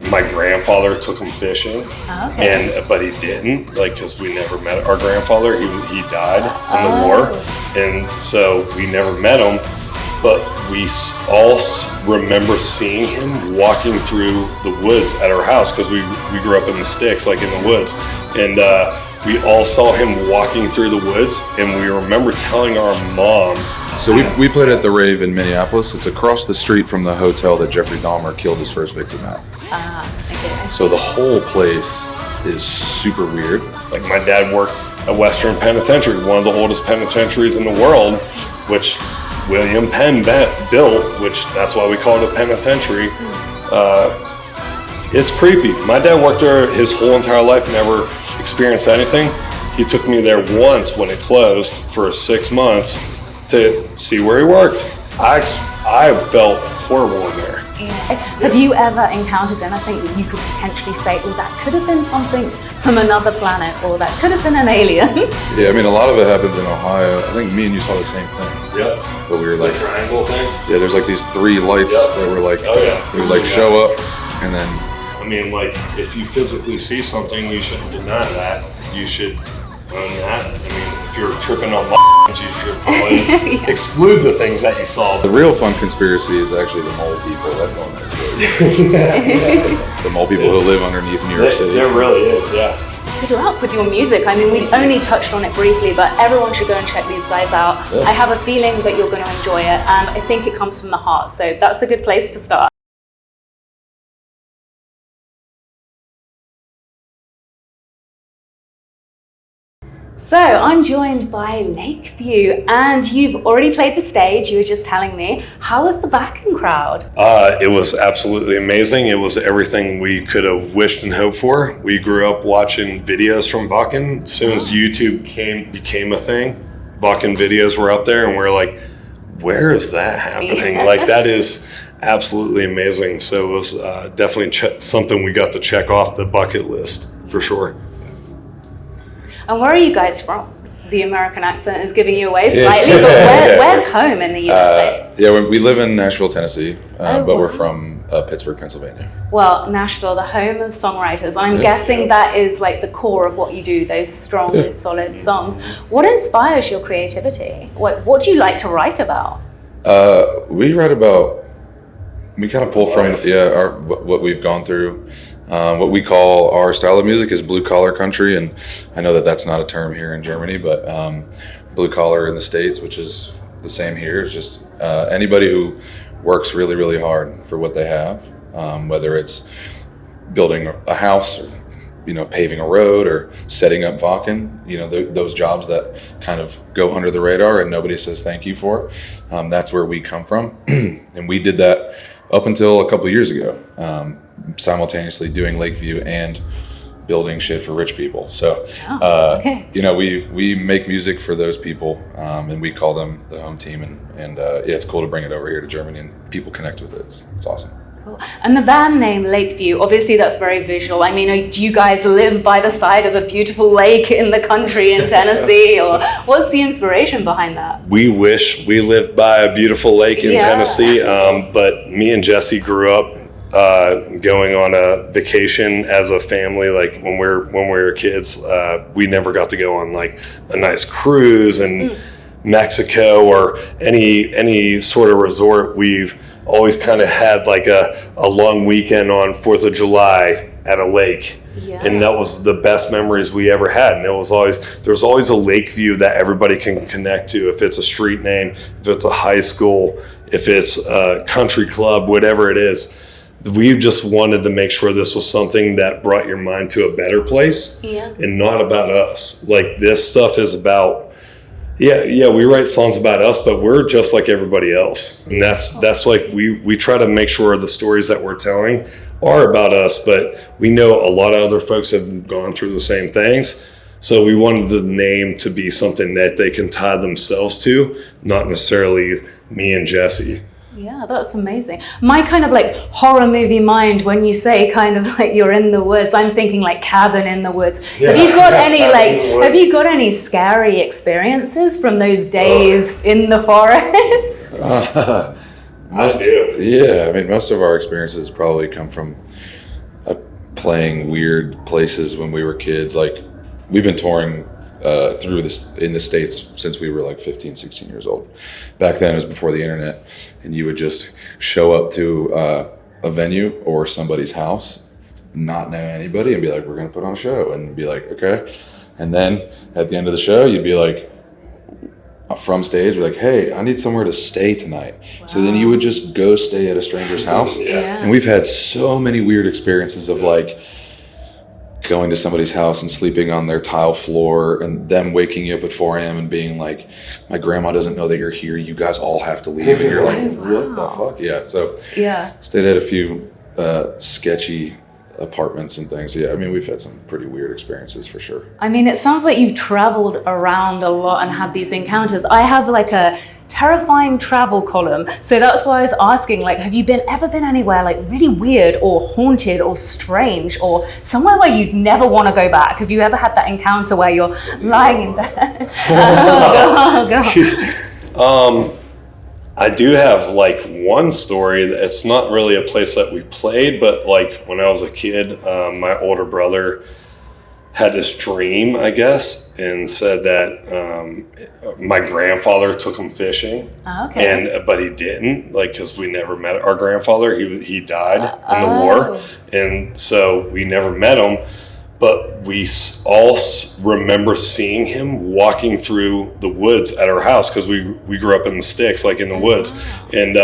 my grandfather took him fishing, but he didn't, like, because we never met our grandfather. He died in the war, and so we never met him. But we all remember seeing him walking through the woods at our house, because we grew up in the sticks, like in the woods, and we all saw him walking through the woods, and we remember telling our mom. So we played at the Rave in Minneapolis. It's across the street from the hotel that Jeffrey Dahmer killed his first victim at. Okay. So the whole place is super weird. Like, my dad worked at Western Penitentiary, one of the oldest penitentiaries in the world, which William Penn built, which that's why we call it a penitentiary. It's creepy. My dad worked there his whole entire life, never experienced anything. He took me there once when it closed for 6 months to see where he worked. I felt horrible in there. Yeah. Have you ever encountered anything that you could potentially say, oh, that could have been something from another planet, or that could have been an alien? Yeah, I mean, a lot of it happens in Ohio. I think me and you saw the same thing. Yep. But we were like, the triangle thing? Yeah, there's like these 3 lights that were like, they would like show up, and then... I mean, like, if you physically see something, you shouldn't deny that. You should own that. I mean, if you're tripping on you should probably exclude the things that you saw. The real fun conspiracy is actually the mole people. That's the one that's really The mole people who live underneath New York City. There really is, yeah. Good luck with your music. I mean, we only touched on it briefly, but everyone should go and check these guys out. Yeah. I have a feeling that you're going to enjoy it, and I think it comes from the heart, so that's a good place to start. So I'm joined by Lakeview, and you've already played the stage. You were just telling me. How was the Wacken crowd? It was absolutely amazing. It was everything we could have wished and hoped for. We grew up watching videos from Wacken. As soon as YouTube became a thing, Wacken videos were up there, and we're like, where is that happening? Yeah. Like, that is absolutely amazing. So it was definitely something we got to check off the bucket list, for sure. And where are you guys from? The American accent is giving you away slightly, but where's home in the USA? We live in Nashville, Tennessee, but we're from Pittsburgh, Pennsylvania. Well, Nashville, the home of songwriters. I'm guessing that is like the core of what you do, those strong, solid songs. What inspires your creativity? What do you like to write about? We kind of pull from what we've gone through. What we call our style of music is blue collar country, and I know that that's not a term here in Germany, but blue collar in the States, which is the same here, is just anybody who works really, really hard for what they have, whether it's building a house, or paving a road, or setting up Wacken, those jobs that kind of go under the radar and nobody says thank you for. That's where we come from, and we did that up until a couple of years ago. Simultaneously doing Lakeview and building shit for rich people. So, we make music for those people, and we call them the home team. And it's cool to bring it over here to Germany, and people connect with it. It's awesome. Cool. And the band name Lakeview, obviously that's very visual. I mean, do you guys live by the side of a beautiful lake in the country in Tennessee, or what's the inspiration behind that? We wish we lived by a beautiful lake in Tennessee, but me and Jesse grew up going on a vacation as a family. Like when we were kids, we never got to go on like a nice cruise in Mexico or any sort of resort. We've always kind of had like a long weekend on 4th of July at a lake. Yeah. And that was the best memories we ever had. And there was always a Lakeview that everybody can connect to. If it's a street name, if it's a high school, if it's a country club, whatever it is. We just wanted to make sure this was something that brought your mind to a better place and not about us. Like, this stuff is about, we write songs about us, but we're just like everybody else. And that's like, we try to make sure the stories that we're telling are about us, but we know a lot of other folks have gone through the same things. So we wanted the name to be something that they can tie themselves to, not necessarily me and Jesse. Yeah, that's amazing. My kind of like horror movie mind, when you say kind of like you're in the woods, I'm thinking like cabin in the woods. Yeah. Have you got any scary experiences from those days in the forest? I do. Yeah, I mean, most of our experiences probably come from playing weird places when we were kids. Like, we've been touring through this in the States since we were like 15, 16 years old. Back then it was before the internet, and you would just show up to a venue or somebody's house, not know anybody, and be like, we're going to put on a show, and be like, okay. And then at the end of the show, you'd be like, from stage, we're like, hey, I need somewhere to stay tonight. Wow. So then you would just go stay at a stranger's house. Yeah. And we've had so many weird experiences of like going to somebody's house and sleeping on their tile floor, and them waking you up at 4 a.m. and being like, my grandma doesn't know that you're here. You guys all have to leave. And you're like, what the fuck? Yeah. So stayed at a few sketchy apartments and things. Yeah, I mean, we've had some pretty weird experiences for sure. I mean, it sounds like you've traveled around a lot and had these encounters. I have like a terrifying travel column, so that's why I was asking, like, have you ever been anywhere like really weird or haunted or strange, or somewhere where you'd never want to go back? Have you ever had that encounter where you're lying in bed? I do have like one story. It's not really a place that we played, but like when I was a kid, my older brother had this dream, I guess, and said that my grandfather took him fishing. Oh, okay. But he didn't, like, because we never met our grandfather. He died in the war, and so we never met him. But we all remember seeing him walking through the woods at our house, because we grew up in the sticks, like in the woods. And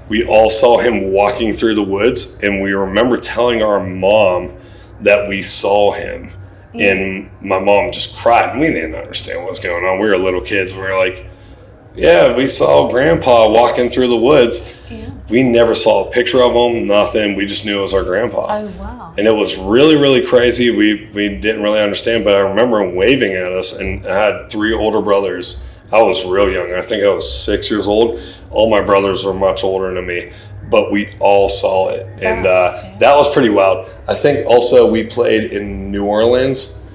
we all saw him walking through the woods, and we remember telling our mom that we saw him. And my mom just cried. We didn't understand what was going on. We were little kids. We were like, yeah, we saw Grandpa walking through the woods. Yeah. We never saw a picture of him, nothing. We just knew it was our grandpa. Oh, wow. And it was really, really crazy. We didn't really understand, but I remember him waving at us, and I had 3 older brothers. I was real young. I think I was 6 years old. All my brothers were much older than me, but we all saw it. And that was pretty wild. I think also we played in New Orleans,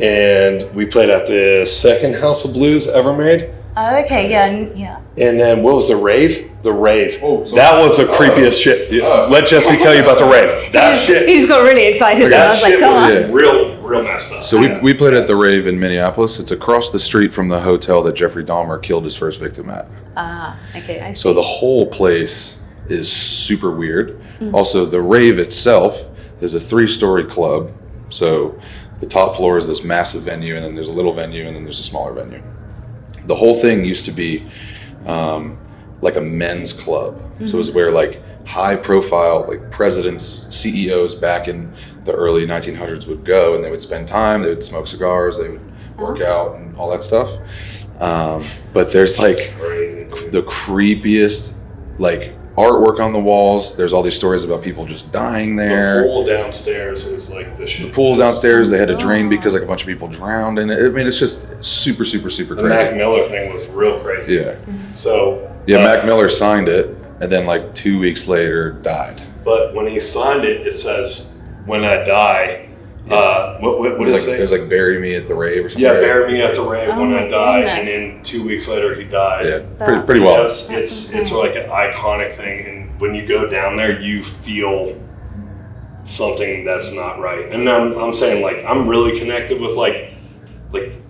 and we played at the second House of Blues ever made. Oh, okay, yeah. And then what was the rave? The rave. Oh, that was the creepiest shit. Let Jesse tell you about the rave. That shit. He just got really excited. That shit was real messed up. So we played at the rave in Minneapolis. It's across the street from the hotel that Jeffrey Dahmer killed his first victim at. Okay, I see. So the whole place is super weird. Mm-hmm. Also, the rave itself is a 3-story club. So the top floor is this massive venue, and then there's a little venue, and then there's a smaller venue. The whole thing used to be like a men's club. Mm-hmm. So it was where like high profile, like presidents, CEOs back in the early 1900s would go, and they would spend time, they would smoke cigars, they would work out and all that stuff. But there's like the creepiest like artwork on the walls. There's all these stories about people just dying there. The pool downstairs is like the shit. The pool downstairs, they had to drain because like a bunch of people drowned in it. I mean, it's just super, super, super crazy. The Mac Miller thing was real crazy. Yeah. So Mac Miller signed it, and then like 2 weeks later died. But when he signed it, it says, "When I die." What does it say? It was like "Bury me at the rave" or something. Yeah, "Bury me at the rave when I die," and then 2 weeks later he died. Yeah, pretty well. It's like an iconic thing, and when you go down there, you feel something that's not right. And I'm saying, like, I'm really connected with like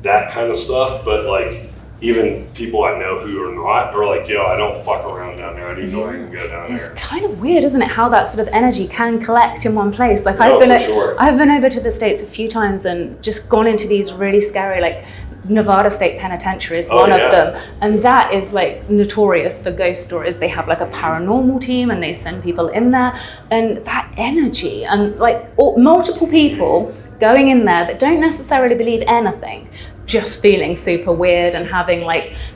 that kind of stuff, but like even people I know who are not are like, yo, I don't fuck around down there. I didn't know I can go down there. It's kind of weird, isn't it, how that sort of energy can collect in one place. Like I've been over to the States a few times and just gone into these really scary, like Nevada State Penitentiary is one of them. And that is like notorious for ghost stories. They have like a paranormal team and they send people in there. And that energy and like multiple people going in there that don't necessarily believe anything, just feeling super weird and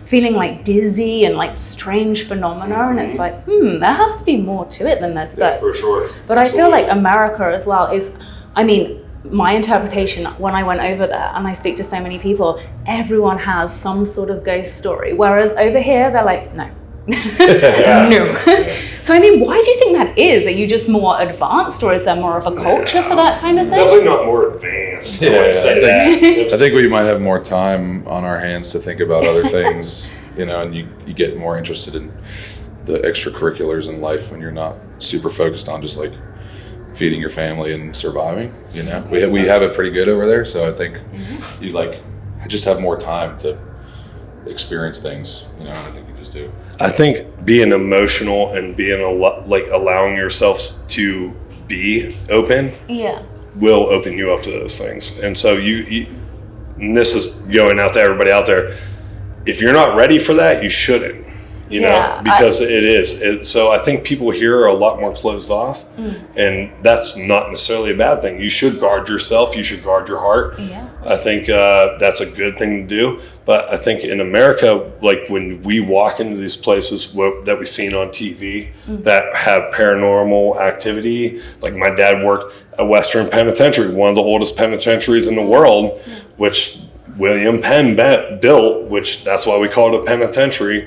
feeling like dizzy and like strange phenomena. And it's like, there has to be more to it than this. Yeah, for sure. But absolutely. I feel like America as well is, I mean, my interpretation when I went over there, and I speak to so many people, everyone has some sort of ghost story. Whereas over here, they're like, no. No. So I mean, why do you think that is? Are you just more advanced, or is there more of a culture for that kind of thing? Definitely not more advanced. I think we might have more time on our hands to think about other things, and you get more interested in the extracurriculars in life when you're not super focused on just like feeding your family and surviving. You know, we have it pretty good over there, so I think you just have more time to experience things. You know, I think you just do. I think being emotional and being allowing yourself to be open will open you up to those things. And so you and this is going out to everybody out there, if you're not ready for that, you shouldn't, you know, because it is. So I think people here are a lot more closed off, and that's not necessarily a bad thing. You should guard yourself. You should guard your heart. Yeah. I think that's a good thing to do. But I think in America, like when we walk into these places that we've seen on TV that have paranormal activity, like my dad worked at Western Penitentiary, one of the oldest penitentiaries in the world, which William Penn built, which that's why we call it a penitentiary.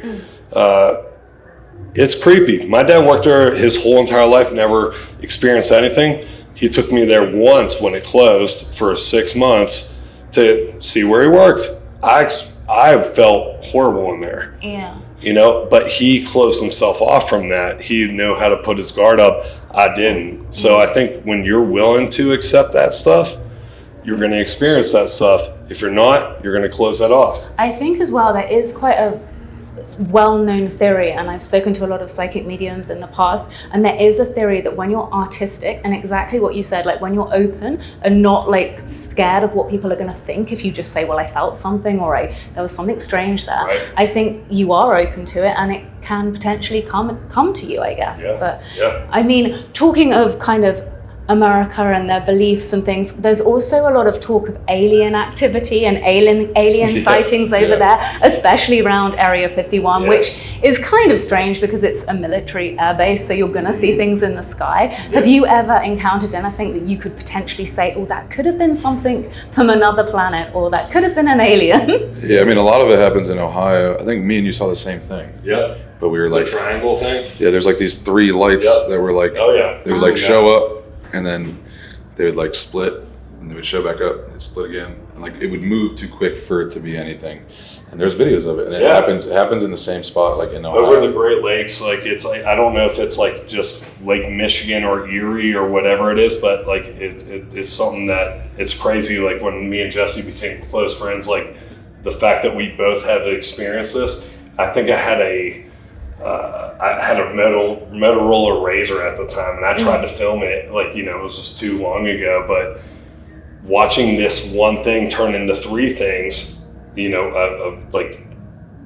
It's creepy. My dad worked there his whole entire life, never experienced anything. He took me there once when it closed for 6 months to see where he worked. I felt horrible in there. Yeah. You know, but he closed himself off from that. He knew how to put his guard up. I didn't. So I think when you're willing to accept that stuff, you're going to experience that stuff. If you're not, you're going to close that off. I think as well, there is quite a well-known theory, and I've spoken to a lot of psychic mediums in the past, and there is a theory that when you're artistic, and exactly what you said, like when you're open and not like scared of what people are going to think, if you just say, well, I felt something, or there was something strange there, I think you are open to it, and it can potentially come to you, I guess. But I mean, talking of kind of America and their beliefs and things, there's also a lot of talk of alien activity and alien sightings over there, especially around Area 51, which is kind of strange because it's a military airbase, so you're gonna see things in the sky. Have you ever encountered anything that you could potentially say, oh, that could have been something from another planet, or that could have been an alien? Yeah, I mean, a lot of it happens in Ohio. I think me and you saw the same thing. Yeah. But we were like, the triangle thing? Yeah, there's like these 3 lights that were like, they would like show up, and then they would like split, and they would show back up and split again, and like it would move too quick for it to be anything. And there's videos of it, and it happens in the same spot, like in Ohio. Over the Great Lakes, like it's like, I don't know if it's like just Lake Michigan or Erie or whatever it is, but like it's something that it's crazy. Like when me and Jesse became close friends, like the fact that we both have experienced this. I think I had a Motorola Razor at the time, and I tried to film it, like, you know, it was just too long ago, but watching this one thing turn into 3 things, you know, of like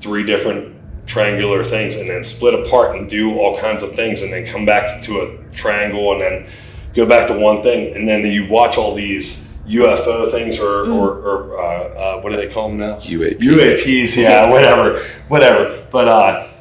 3 different triangular things, and then split apart and do all kinds of things, and then come back to a triangle, and then go back to one thing, and then you watch all these UFO things or what do they call them now? UAPs, yeah, whatever. But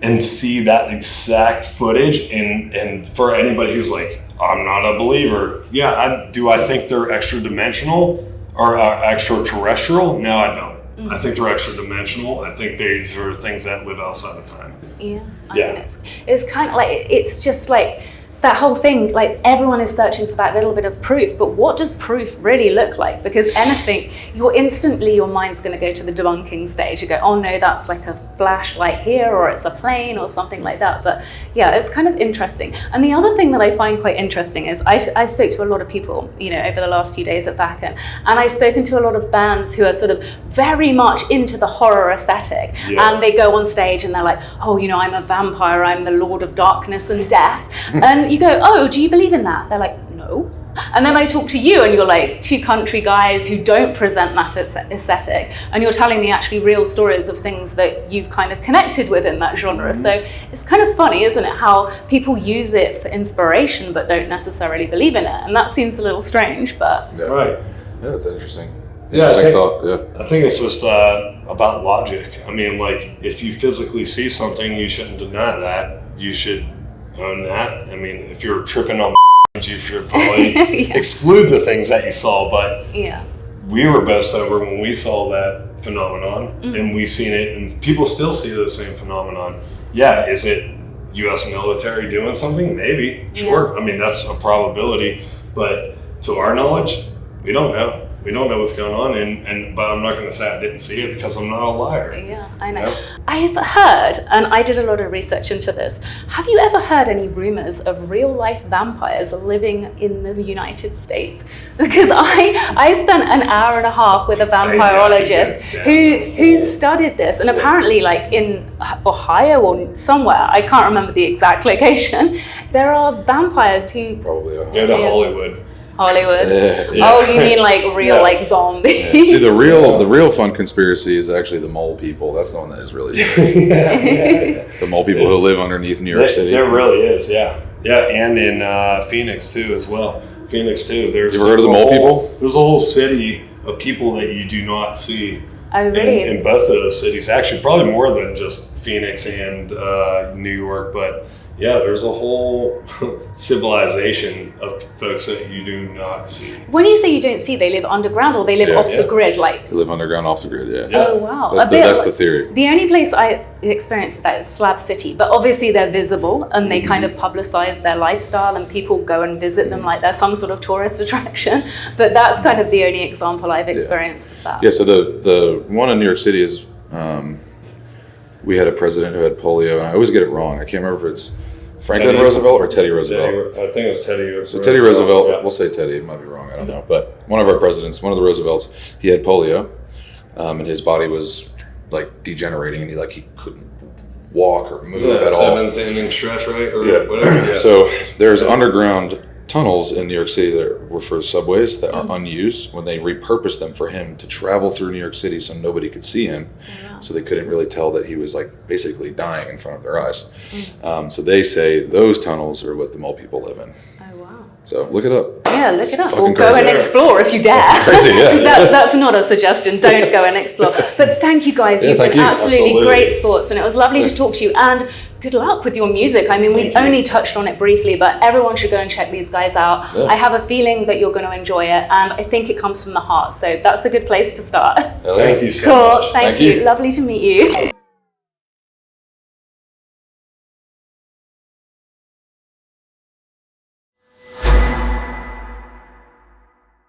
and see that exact footage, and for anybody who's like, I'm not a believer, I think they're extra dimensional or extraterrestrial? No, I don't. I think they're extra dimensional. I think these are things that live outside of time. Yeah. It's kind of like, it's just like that whole thing, like everyone is searching for that little bit of proof, but what does proof really look like? Because anything, your mind's going to go to the debunking stage. You go, oh no, that's like a flashlight here, or it's a plane or something like that. But yeah, it's kind of interesting. And the other thing that I find quite interesting is I spoke to a lot of people, you know, over the last few days at Wacken, and I've spoken to a lot of bands who are sort of very much into the horror aesthetic, and they go on stage and they're like, oh, you know, I'm a vampire, I'm the Lord of Darkness and Death, and you go, oh, do you believe in that? They're like, no. And then I talk to you, and you're like 2 country guys who don't present that aesthetic, and you're telling me actually real stories of things that you've kind of connected with in that genre. So it's kind of funny, isn't it, how people use it for inspiration but don't necessarily believe in it, and that seems a little strange, but right. Yeah, it's interesting. I think it's just about logic. I mean, like, if you physically see something, you shouldn't deny that. You should own that. I mean, if you're tripping on you should probably exclude the things that you saw, but we were both sober when we saw that phenomenon, and we've seen it, and people still see the same phenomenon. Is it U.S. military doing something? Maybe, sure. I mean, that's a probability, but to our knowledge, we don't know. we don't know what's going on, but I'm not going to say I didn't see it because I'm not a liar. Yeah, I know. I've heard, and I did a lot of research into this, have you ever heard any rumors of real life vampires living in the United States? Because I spent an hour and a half with a vampirologist who studied this, and apparently like in Ohio or somewhere, I can't remember the exact location, there are vampires who... Probably Ohio. Yeah, Hollywood. Oh, you mean like real like zombies? Yeah. See, the real fun conspiracy is actually the mole people. That's the one that is really scary. The mole people who live underneath New York City. There really is, yeah, and in Phoenix too as well. Phoenix too. There's you ever heard of the mole people? There's a whole city of people that you do not see. Oh, really? In both of those cities, actually, probably more than just Phoenix and New York, but. Yeah, there's a whole civilization of folks that you do not see. When you say you don't see, they live underground or they live off the grid? Like they live underground off the grid, yeah. Oh, wow. That's the theory. The only place I experienced that is Slab City, but obviously they're visible and they kind of publicize their lifestyle and people go and visit them like they're some sort of tourist attraction. But that's kind of the only example I've experienced of that. Yeah, so the one in New York City is, we had a president who had polio, and I always get it wrong. I can't remember if it's Franklin Roosevelt or Teddy Roosevelt? I think it was Teddy Roosevelt. So Teddy Roosevelt, we'll say Teddy, it might be wrong, I don't know. But one of our presidents, one of the Roosevelts, he had polio, and his body was like degenerating, and he couldn't walk or move at all. 7th inning stretch, right? Or whatever. Yeah. So there's underground tunnels in New York City that were for subways that are unused when they repurposed them for him to travel through New York City so nobody could see him. So they couldn't really tell that he was like basically dying in front of their eyes. So they say those tunnels are what the mole people live in. Oh, wow. So look it up. Yeah, look it up. Or fucking go crazy. and explore if you dare. Crazy, yeah. That's not a suggestion. Don't go and explore. But thank you guys. You've been absolutely great sports, and it was lovely to talk to you. And good luck with your music. I mean, we only touched on it briefly, but everyone should go and check these guys out. I have a feeling that you're going to enjoy it, and I think it comes from the heart. So that's a good place to start. Thank you so much. Thank you. Lovely to meet you.